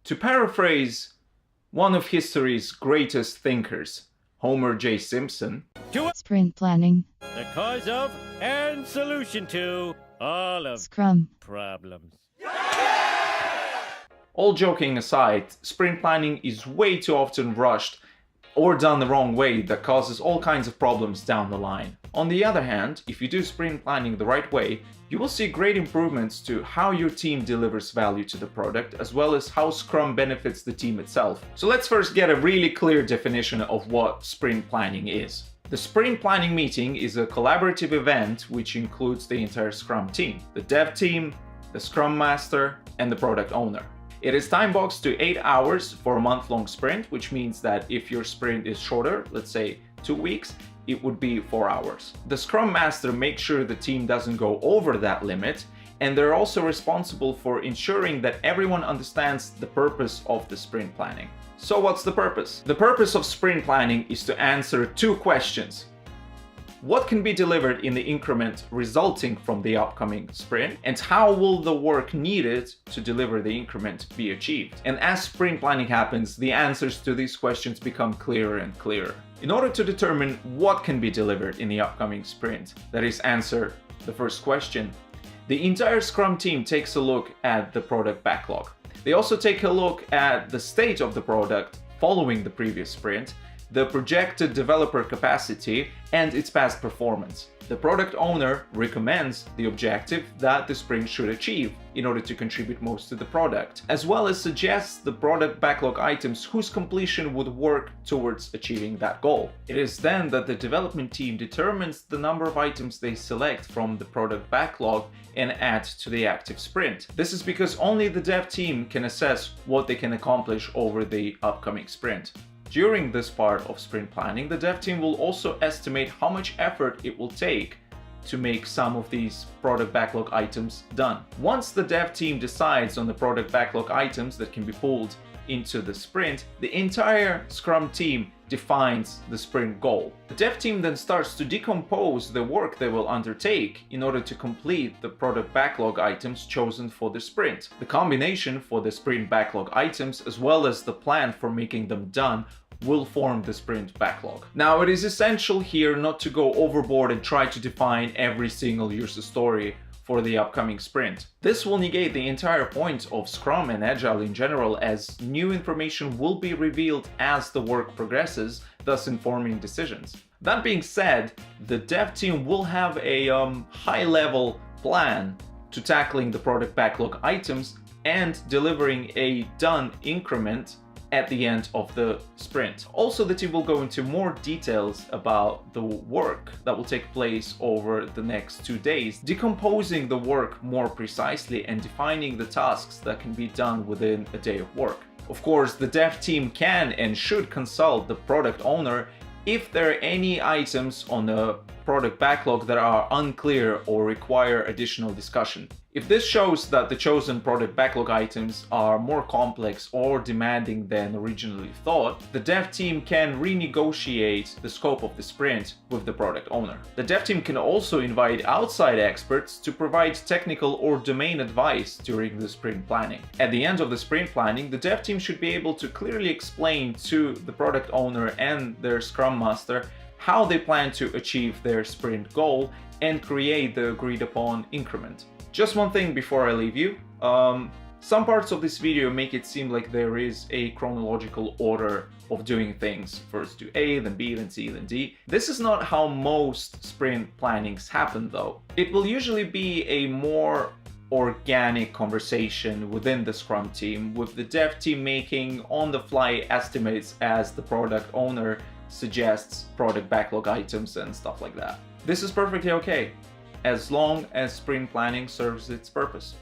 To paraphrase one of history's greatest thinkers, Homer J. Simpson, Sprint planning. The cause of and solution to all of Scrum. problems. all joking aside, sprint planning is way too often rushed or done the wrong way that causes all kinds of problems down the line. On the other hand, if you do sprint planning the right way, you will see great improvements to how your team delivers value to the product, as well as how Scrum benefits the team itself. So let's first get a really clear definition of what sprint planning is. The sprint planning meeting is a collaborative event which includes the entire Scrum team, the dev team, the Scrum Master, and the product owner. It is time-boxed to 8 hours for a month-long sprint, which means that if your sprint is shorter, let's say 2 weeks, it would be 4 hours. The Scrum Master makes sure the team doesn't go over that limit, and they're also responsible for ensuring that everyone understands the purpose of the sprint planning. So what's the purpose? The purpose of sprint planning is to answer 2 questions. What can be delivered in the increment resulting from the upcoming sprint, and how will the work needed to deliver the increment be achieved? And as sprint planning happens, the answers to these questions become clearer and clearer. In order to determine what can be delivered in the upcoming sprint, that is, answer the first question, the entire Scrum team takes a look at the product backlog. They also take a look at the state of the product following the previous sprint, the projected developer capacity, and its past performance. The product owner recommends the objective that the sprint should achieve in order to contribute most to the product, as well as suggests the product backlog items whose completion would work towards achieving that goal. It is then that the development team determines the number of items they select from the product backlog and add to the active sprint. This is because only the dev team can assess what they can accomplish over the upcoming sprint. During this part of sprint planning, the dev team will also estimate how much effort it will take to make some of these product backlog items done. Once the dev team decides on the product backlog items that can be pulled into the sprint, the entire Scrum team defines the sprint goal. The dev team then starts to decompose the work they will undertake in order to complete the product backlog items chosen for the sprint. The combination for the sprint backlog items, as well as the plan for making them done, will form the sprint backlog. Now, it is essential here not to go overboard and try to define every single user story for the upcoming sprint. This will negate the entire point of Scrum and Agile in general, as new information will be revealed as the work progresses, thus informing decisions. That being said, the dev team will have a high-level plan to tackling the product backlog items and delivering a done increment at the end of the sprint. Also, the team will go into more details about the work that will take place over the next 2 days, decomposing the work more precisely and defining the tasks that can be done within a day of work. Of course, the dev team can and should consult the product owner if there are any items on the product backlog that are unclear or require additional discussion. If this shows that the chosen product backlog items are more complex or demanding than originally thought, the dev team can renegotiate the scope of the sprint with the product owner. The dev team can also invite outside experts to provide technical or domain advice during the sprint planning. At the end of the sprint planning, the dev team should be able to clearly explain to the product owner and their Scrum Master how they plan to achieve their sprint goal and create the agreed upon increment. Just one thing before I leave you. Some parts of this video make it seem like there is a chronological order of doing things. First do A, then B, then C, then D. This is not how most sprint plannings happen though. It will usually be a more organic conversation within the Scrum team, with the dev team making on-the-fly estimates as the product owner suggests product backlog items and stuff like that. This is perfectly okay, as long as sprint planning serves its purpose.